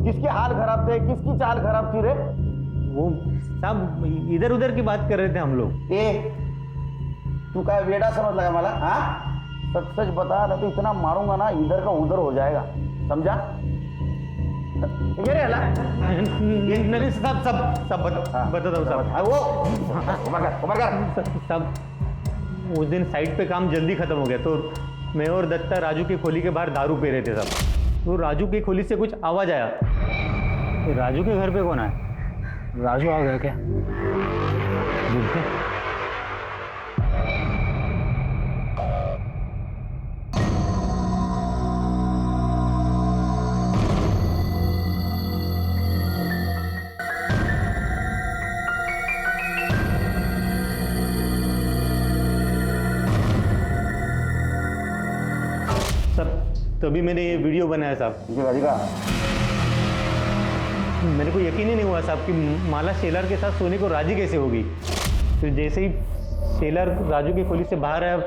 किसके हाल खराब थे, किसकी चाल खराब थी रे? वो साहब इधर उधर की बात कर रहे थे हम लोग। तू क्या वेड़ा समझ लगा मला? हाँ सच सच बता, ना तो इतना मारूंगा ना इधर का उधर हो जाएगा, समझा? ये रे हला नहीं साहब सब बता दो साहब। वो उमर कर साहब उस दिन साइट पे काम जल्दी खत्म हो गया, तो मैं और दत्ता राजू की खोली के बाहर दारू पी रहे थे साहब। तो राजू की खोली से कुछ आवाज आया। तो राजू के घर पे कौन आया? राजू आ गया क्या? देखते। तभी मैंने ये वीडियो बनाया साहब। मेरे को यकीन ही नहीं हुआ साहब कि माला शेलर के साथ सोने को राजी कैसे होगी। तो जैसे ही शेलर राजू की खोली से बाहर आया,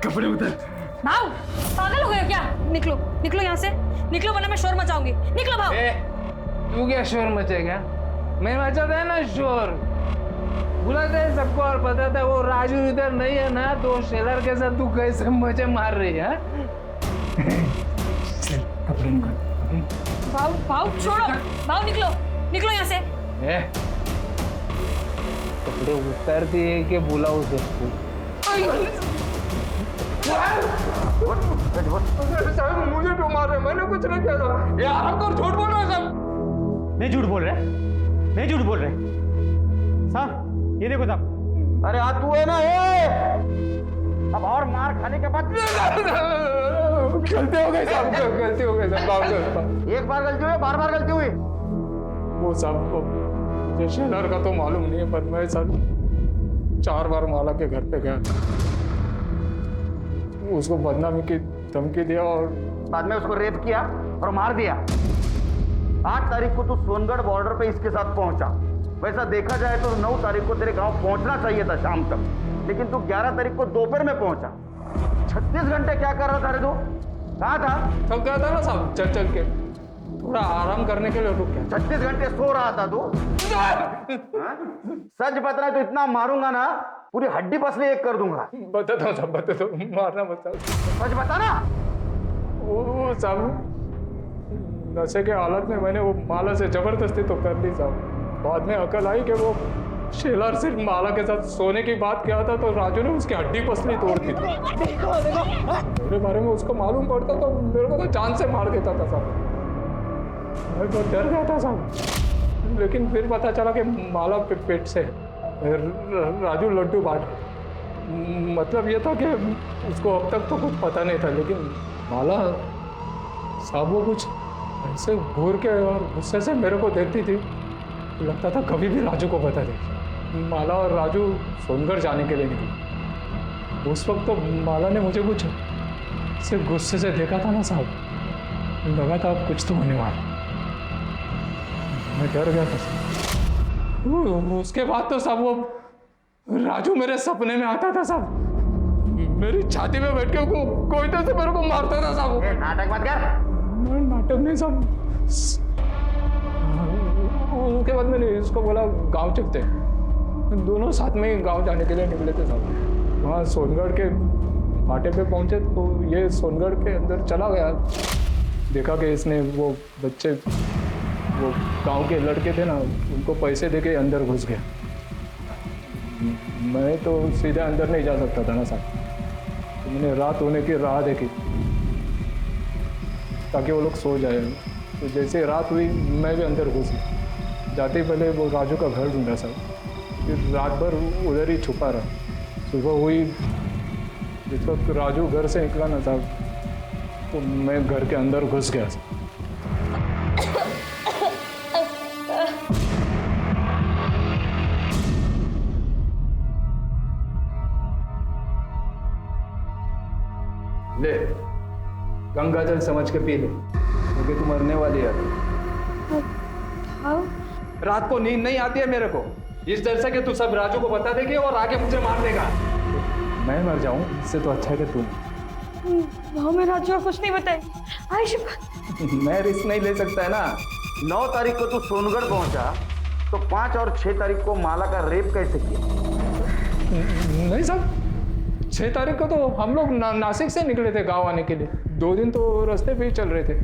कपड़े उधर। भाव पागल हो गए क्या? निकलो निकलो यहाँ से, निकलो वरना मैं शोर मचाऊंगी। निकलो भाव। तू क्या शोर मचेगा? मैं मचाता है ना शोर, बुलाते हैं सबको और पता था वो राजू इधर नहीं है ना, तो शेलर के साथ तू कैसे मजे मार रही है? भाव भाव छोड़ो, भाव निकलो निकलो यहाँ से। कपड़े उतारती है कि बुलाओ सबको? साहब मुझे क्यों मार रहे? मैंने कुछ नहीं किया था। ये आराम कर, झूठ बोल रहे सब। नहीं झूठ बोल रहे, नहीं झूठ बोल रहे साहब। ये देखो साहब। अरे हाँ तू है ना ये, अब और मार खाने के बाद गलती हो गई साहब, गलती हो गई साहब। एक बार गलती हुई, बार बार गलती हुई? वो साहब मुझे शेलर का तो मालूम नहीं है, पर मैं सर 4 बार माला के घर पे गया, उसको बदनामी की धमकी दिया और बाद में उसको रेप किया और मार दिया। 8 तारीख को तू सोनगढ़ बॉर्डर पे इसके साथ पहुंचा। वैसा देखा जाए तो 9 तारीख को तेरे गांव पहुंचना चाहिए था शाम तक, लेकिन तू 11 तारीख को दोपहर में पहुंचा। 36 घंटे क्या कर रहा था रे तू? कहाँ था? सब गया था ना साहब, चल के थोड़ा आराम करने के लिए रुक गया। 36 घंटे सो रहा था तू? सच बता रहा तो इतना मारूंगा ना पूरी हड्डी पसली एक कर दूंगा। बता दो साहब, बता दो, मारना मत साहब। सच बता ना। वो साहब नशे के हालत में मैंने वो माला से जबरदस्ती तो कर ली साहब। बाद में अकल आई कि वो शेलर सिर्फ माला के साथ सोने की बात किया था, तो राजू ने उसकी हड्डी पसली तोड़ दी थी। मेरे बारे में उसको मालूम पड़ता तो मेरे को तो जान से मार देता था साहब। मैं बहुत डर गया था साहब, लेकिन फिर पता चला कि माला पेट से राजू लड्डू बांट। मतलब ये था कि उसको अब तक तो कुछ पता नहीं था, लेकिन माला साहब वो कुछ ऐसे घूर के और गुस्से से मेरे को देखती थी, लगता था कभी भी राजू को बता दे। माला और राजू सोनगढ़ जाने के लिए निकले। उस वक्त तो माला ने मुझे कुछ से गुस्से से देखा था ना साहब, लगा था अब कुछ तो होने वाला। मैं डर गया था। उसके बाद तो साहब वो राजू मेरे सपने में आता था साहब, मेरी छाती में बैठ के कोई तरह से मेरे को मारता था साहब। नाटक मत कर। नाटक नहीं साहब। उसके बाद मैंने इसको बोला गांव चलते, दोनों साथ में ही गांव जाने के लिए निकले थे साहब। वहाँ सोनगढ़ के फाटे पे पहुंचे तो ये सोनगढ़ के अंदर चला गया। देखा कि इसने वो बच्चे, वो गांव के लड़के थे ना, उनको पैसे देके अंदर घुस गया। मैं तो सीधे अंदर नहीं जा सकता था ना साहब, तो मैंने रात होने की राह देखी ताकि वो लोग सो जाए। तो जैसे रात हुई मैं भी अंदर घुस गया। जाते ही पहले वो राजू का घर ढूंढा साहब, फिर रात भर उधर ही छुपा रहा। सुबह हुई, जिस वक्त राजू घर से निकला ना साहब, तो मैं घर के अंदर घुस गया साहब। ले गंगा जल समझ के पी ले, क्योंकि तू मरने वाली है। रात को नींद नहीं आती है मेरे को, इस डर से कि तू सब राजू को बता देगी और आगे मुझे मार देगा। मैं मर जाऊं इससे तो अच्छा है कि तू। भाव में राजू को कुछ नहीं बताए। आयुष मैं रिस्क नहीं ले सकता है ना। 9 तारीख को तू सोनगढ़ पहुंचा, तो 5 और 6 तारीख को माला का रेप कैसे किया? नहीं साहब, 6 तारीख को तो हम लोग नासिक से निकले थे गांव आने के लिए। 2 दिन तो रास्ते पे ही चल रहे थे।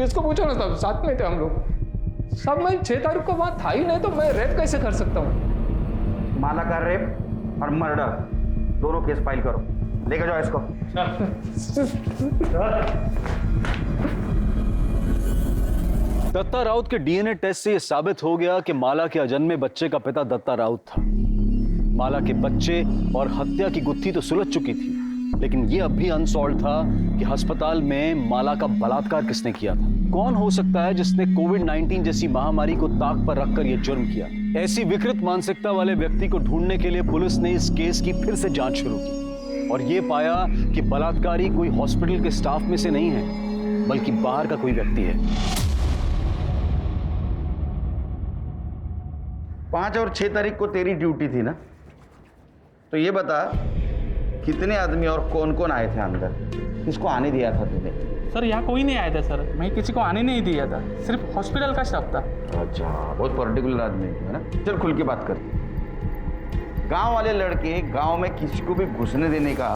इसको पूछो ना साहब, साथ में थे हम लोग। साहब मैं 6 तारीख को वहाँ था ही नहीं, तो मैं रेप कैसे कर सकता हूँ? माला का रेप और मर्डर दोनों केस फाइल करो, लेकर जाओ इसको। दत्ता राउत के डीएनए टेस्ट से यह साबित हो गया कि माला के अजन्मे बच्चे का पिता दत्ता राउत था। माला के बच्चे और हत्या की गुत्थी तो सुलझ चुकी थी, लेकिन यह अब भी अनसॉल्व था कि अस्पताल में माला का बलात्कार किसने किया था। कौन हो सकता है जिसने कोविड-19 जैसी महामारी को ताक पर रखकर यह जुर्म किया? ऐसी विकृत मानसिकता वाले व्यक्ति को ढूंढने के लिए पुलिस ने इस केस की फिर से जांच शुरू की और यह पाया कि बलात्कारी कोई हॉस्पिटल के स्टाफ में से नहीं है, बल्कि बाहर का कोई व्यक्ति है। 5 और 6 तारीख को तेरी ड्यूटी थी ना, तो ये बता कितने आदमी और कौन कौन आए थे अंदर? किसको आने दिया था तूने? सर यहाँ कोई नहीं आया था सर, मैं किसी को आने नहीं दिया था, सिर्फ हॉस्पिटल का स्टाफ था। अच्छा, बहुत पर्टिकुलर आदमी है ना। चल खुल के बात करते। गांव वाले लड़के गांव में किसी को भी घुसने देने का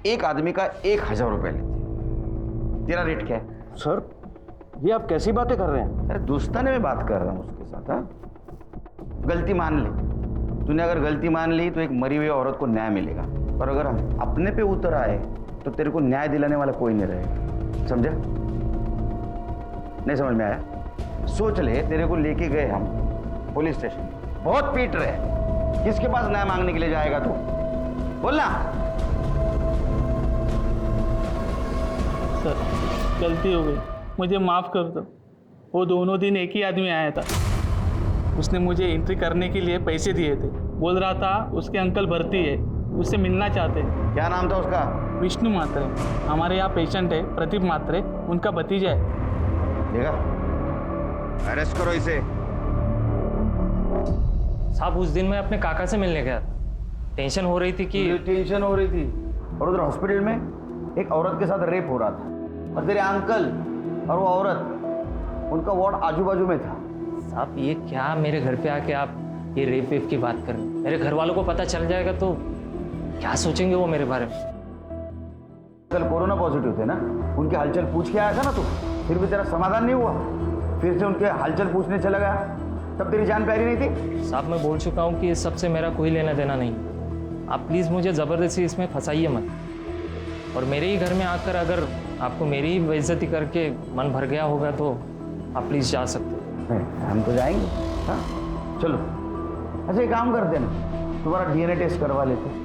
एक आदमी का 1000 रुपए लेते। तेरा रेट क्या है? सर ये आप कैसी बातें कर रहे हैं? अरे दोस्ताने में बात कर रहा हूँ उसके साथ। हाँ, गलती मान ले। तूने अगर गलती मान ली तो एक मरी हुई औरत को न्याय मिलेगा, और अगर अपने पे उतर आए तो तेरे को न्याय दिलाने वाला कोई नहीं रहेगा। समझा? नहीं समझ में आया? सोच ले, तेरे को लेके गए हम पुलिस स्टेशन, बहुत पीट रहे, किसके पास न्याय मांगने के लिए जाएगा तू? बोलना। सर गलती हो गई, मुझे माफ़ कर दो। वो दोनों दिन एक ही आदमी आया था, उसने मुझे एंट्री करने के लिए पैसे दिए थे। बोल रहा था उसके अंकल भर्ती है, उससे मिलना चाहते हैं। क्या नाम था उसका? विष्णु मात्रे। हमारे यहाँ पेशेंट है प्रदीप मात्रे, उनका भतीजा है। देखा, अरेस्ट करो इसे। साहब उस दिन मैं अपने काका से मिलने गया था, टेंशन हो रही थी कि टेंशन हो रही थी, और उधर हॉस्पिटल में एक औरत के साथ रेप हो रहा था, और तेरे अंकल और वो औरत, उनका वार्ड आजू बाजू में था। साहब ये क्या मेरे घर पे आके आप ये रेप वेप की बात कर रहे हैं? मेरे घर वालों को पता चल जाएगा तो क्या सोचेंगे वो मेरे बारे में? कल कोरोना पॉजिटिव थे ना, उनके हलचल पूछ के आया था ना तू, फिर भी तेरा समाधान नहीं हुआ, फिर से उनके हलचल पूछने चला गया, तब तेरी जान प्यारी नहीं थी? साहब मैं बोल चुका हूँ कि इस सबसे मेरा कोई लेना देना नहीं। आप प्लीज़ मुझे ज़बरदस्ती इसमें फंसाइए मत, और मेरे ही घर में आकर अगर आपको मेरी ही बेइज्जती करके मन भर गया होगा तो आप प्लीज़ जा सकते हो। हम तो जाएंगे। हाँ चलो, अच्छा एक काम करते ना, तुम्हारा डीएनए टेस्ट करवा लेते।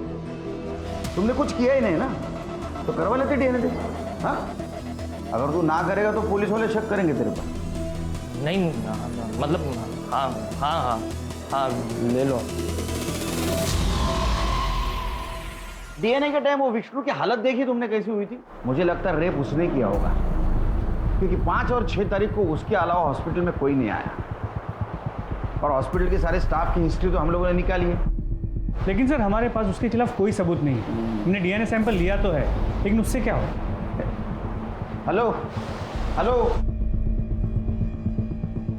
तुमने कुछ किया ही नहीं ना, तो करवा लेते डीएनए टेस्ट। हाँ, अगर तू ना करेगा तो पुलिस वाले शक करेंगे तेरे पर। नहीं मतलब हाँ हाँ हाँ हाँ ले लो। डीएनए के टाइम वो विष्णु की हालत देखी तुमने कैसी हुई थी? मुझे लगता है रेप उसने किया होगा, क्योंकि 5 और 6 तारीख को उसके अलावा हॉस्पिटल में कोई नहीं आया, और हॉस्पिटल के सारे स्टाफ की हिस्ट्री तो हम लोगों ने निकाली है। लेकिन सर हमारे पास उसके खिलाफ कोई सबूत नहीं है। हमने डीएनए सैंपल लिया तो है, लेकिन उससे क्या हो? हेलो हेलो,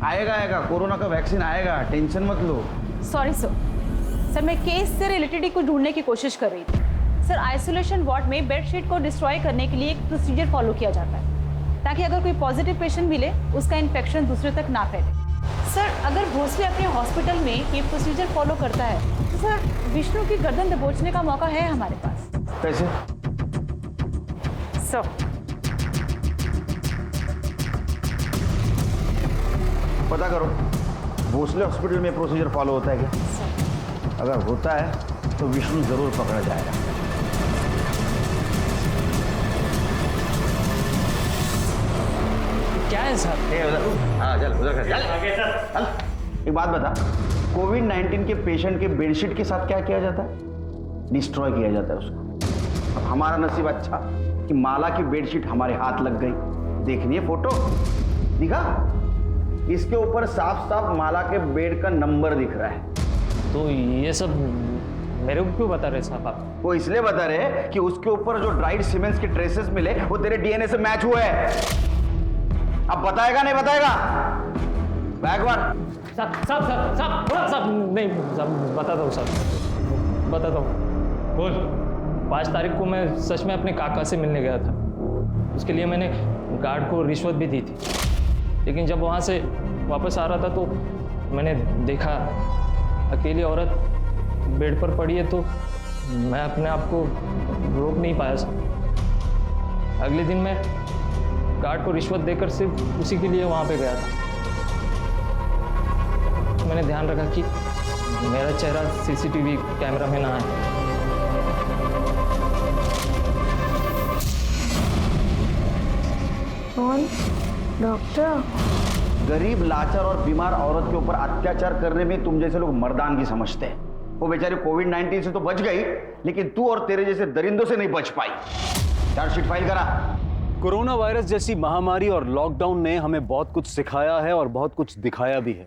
आएगा आएगा, कोरोना का वैक्सीन आएगा, टेंशन मत लो। सॉरी सर, मैं केस से रिलेटेड ही कुछ ढूंढने की कोशिश कर रही थी। सर आइसोलेशन वार्ड में बेडशीट को डिस्ट्रॉय करने के लिए एक प्रोसीजर फॉलो किया जाता है, ताकि अगर कोई पॉजिटिव पेशेंट मिले उसका इन्फेक्शन दूसरे तक ना फैले। सर अगर भोसले अपने हॉस्पिटल में ये प्रोसीजर फॉलो करता है तो सर विष्णु की गर्दन दबोचने का मौका है हमारे पास। कैसे? सर पता करो भोसले हॉस्पिटल में प्रोसीजर फॉलो होता है क्या? अगर होता है तो विष्णु जरूर पकड़ा जाएगा। क्या है सर? हाँ चल उधर चल। एक बात बता, कोविड-19 के पेशेंट के बेडशीट के साथ क्या किया जाता है? डिस्ट्रॉय किया जाता है उसको। अब हमारा नसीब अच्छा कि माला की बेडशीट हमारे हाथ लग गई। देखनी है फोटो? दिखा? इसके ऊपर साफ साफ माला के बेड का नंबर दिख रहा है। तो ये सब मेरे को क्यों बता रहे साहब आप? वो इसलिए बता रहे कि उसके ऊपर जो ड्राइड सीमेंट्स के ट्रेसेस मिले वो तेरे डीएनए से मैच हुए हैं। अब बताएगा नहीं बताएगा? बैग मार। साहब नहीं साहब बताता हूँ साहब, बताता हूँ। बोल। 5 तारीख को मैं सच में अपने काका से मिलने गया था। उसके लिए मैंने गार्ड को रिश्वत भी दी थी, लेकिन जब वहाँ से वापस आ रहा था तो मैंने देखा अकेली औरत बेड पर पड़ी है, तो मैं अपने आप को रोक नहीं पाया सर। अगले दिन मैं गार्ड को रिश्वत देकर सिर्फ उसी के लिए वहाँ पे गया था। मैंने ध्यान रखा कि मेरा चेहरा सीसीटीवी कैमरा में ना आए। कौन? डॉक्टर? गरीब, लाचार और बीमार औरत के ऊपर अत्याचार करने में तुम जैसे लोग मर्दानगी समझते हैं। वो बेचारी कोविड-19 से तो बच गई, लेकिन तू और तेरे जैसे दरिंदों से नहीं बच पाई। चार्जशीट फाइल करा। कोरोना वायरस जैसी महामारी और लॉकडाउन ने हमें बहुत कुछ सिखाया है और बहुत कुछ दिखाया भी है।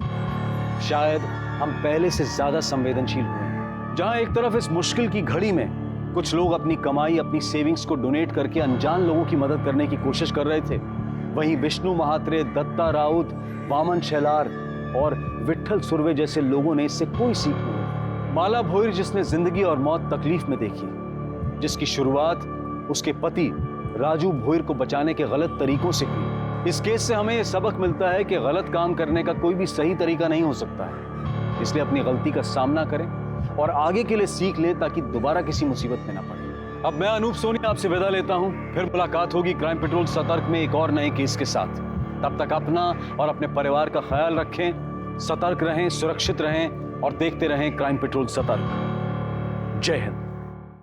शायद हम पहले से ज्यादा संवेदनशील हुए हैं। जहां एक तरफ इस मुश्किल की घड़ी में कुछ लोग अपनी कमाई, अपनी सेविंग्स को डोनेट करके अनजान लोगों की मदद करने की कोशिश कर रहे थे, वहीं विष्णु महात्रे, दत्ता राउत, वामन शेलार और विट्ठल सुर्वे जैसे लोगों ने इससे कोई सीख नहीं ली। माला भोईर जिसने जिंदगी और मौत तकलीफ में देखी, जिसकी शुरुआत उसके पति राजू भोईर को बचाने के गलत तरीकों से की। इस केस से हमें यह सबक मिलता है कि गलत काम करने का कोई भी सही तरीका नहीं हो सकता है। इसलिए अपनी गलती का सामना करें और आगे के लिए सीख लें ताकि दोबारा किसी मुसीबत में ना पड़े। अब मैं अनूप सोनी आपसे विदा लेता हूं। फिर मुलाकात होगी क्राइम पेट्रोल सतर्क में एक और नए केस के साथ। तब तक अपना और अपने परिवार का ख्याल रखें, सतर्क रहें, सुरक्षित रहें और देखते रहें क्राइम पेट्रोल सतर्क। जय हिंद।